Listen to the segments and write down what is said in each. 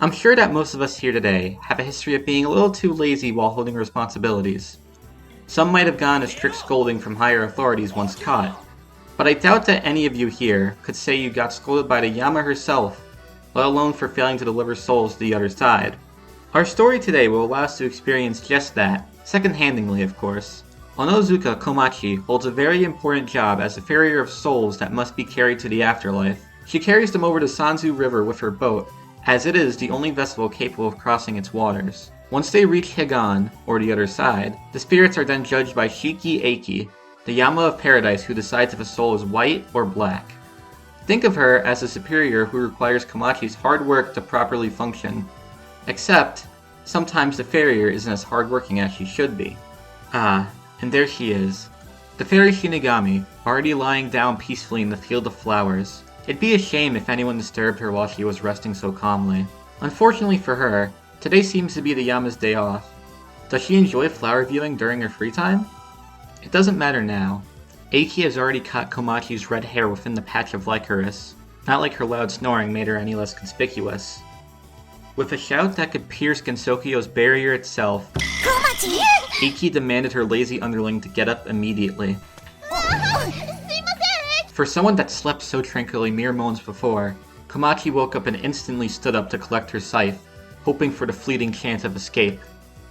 I'm sure that most of us here today have a history of being a little too lazy while holding responsibilities. Some might have gotten a strict scolding from higher authorities once caught, but I doubt that any of you here could say you got scolded by the Yama herself, let alone for failing to deliver souls to the other side. Our story today will allow us to experience just that, second-handedly of course. Onozuka Komachi holds a very important job as a farrier of souls that must be carried to the afterlife. She carries them over the Sanzu River with her boat, as it is the only vessel capable of crossing its waters. Once they reach Higan, or the other side, the spirits are then judged by Shiki Eiki, the Yama of Paradise who decides if a soul is white or black. Think of her as a superior who requires Komachi's hard work to properly function. Except, sometimes the farrier isn't as hardworking as she should be. Ah, and there she is. The fairy Shinigami, already lying down peacefully in the field of flowers. It'd be a shame if anyone disturbed her while she was resting so calmly. Unfortunately for her, today seems to be the Yama's day off. Does she enjoy flower viewing during her free time? It doesn't matter now. Eiki has already caught Komachi's red hair within the patch of licorice, not like her loud snoring made her any less conspicuous. With a shout that could pierce Gensokyo's barrier itself, Komachi! Eiki demanded her lazy underling to get up immediately. For someone that slept so tranquilly mere moments before, Komachi woke up and instantly stood up to collect her scythe, hoping for the fleeting chance of escape.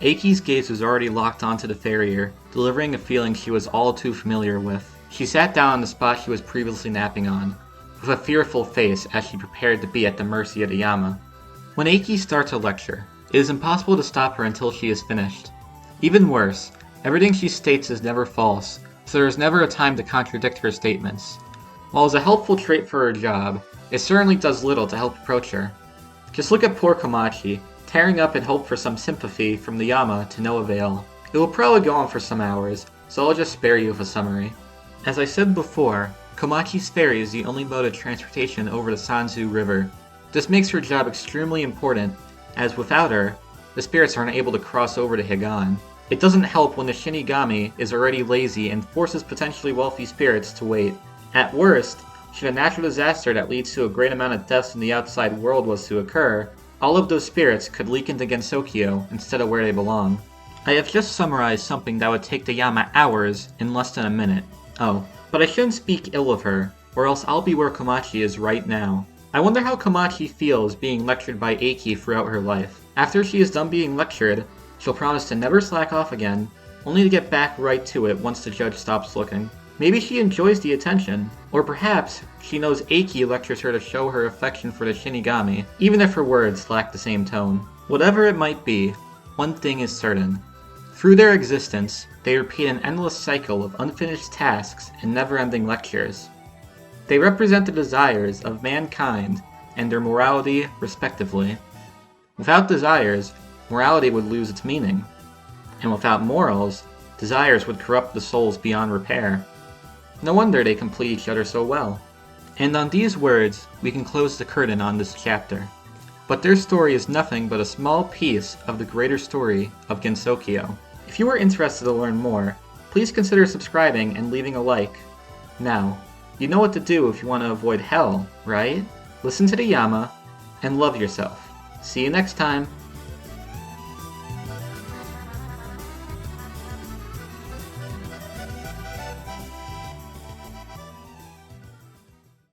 Eiki's gaze was already locked onto the farrier, delivering a feeling she was all too familiar with. She sat down on the spot she was previously napping on, with a fearful face as she prepared to be at the mercy of the Yama. When Eiki starts a lecture, it is impossible to stop her until she is finished. Even worse, everything she states is never false, so there is never a time to contradict her statements. While it's a helpful trait for her job, it certainly does little to help approach her. Just look at poor Komachi, tearing up in hope for some sympathy from the Yama to no avail. It will probably go on for some hours, so I'll just spare you with a summary. As I said before, Komachi's ferry is the only mode of transportation over the Sanzu River. This makes her job extremely important, as without her, the spirits aren't able to cross over to Higan. It doesn't help when the Shinigami is already lazy and forces potentially wealthy spirits to wait. At worst, should a natural disaster that leads to a great amount of deaths in the outside world was to occur, all of those spirits could leak into Gensokyo instead of where they belong. I have just summarized something that would take the Yama hours in less than a minute. Oh, but I shouldn't speak ill of her, or else I'll be where Komachi is right now. I wonder how Komachi feels being lectured by Eiki throughout her life. After she is done being lectured, she'll promise to never slack off again, only to get back right to it once the judge stops looking. Maybe she enjoys the attention, or perhaps she knows Eiki lectures her to show her affection for the Shinigami, even if her words lack the same tone. Whatever it might be, one thing is certain. Through their existence, they repeat an endless cycle of unfinished tasks and never-ending lectures. They represent the desires of mankind and their morality, respectively. Without desires, morality would lose its meaning. And without morals, desires would corrupt the souls beyond repair. No wonder they complete each other so well. And on these words, we can close the curtain on this chapter. But their story is nothing but a small piece of the greater story of Gensokyo. If you are interested to learn more, please consider subscribing and leaving a like. Now, you know what to do if you want to avoid hell, right? Listen to the Yama, and love yourself. See you next time!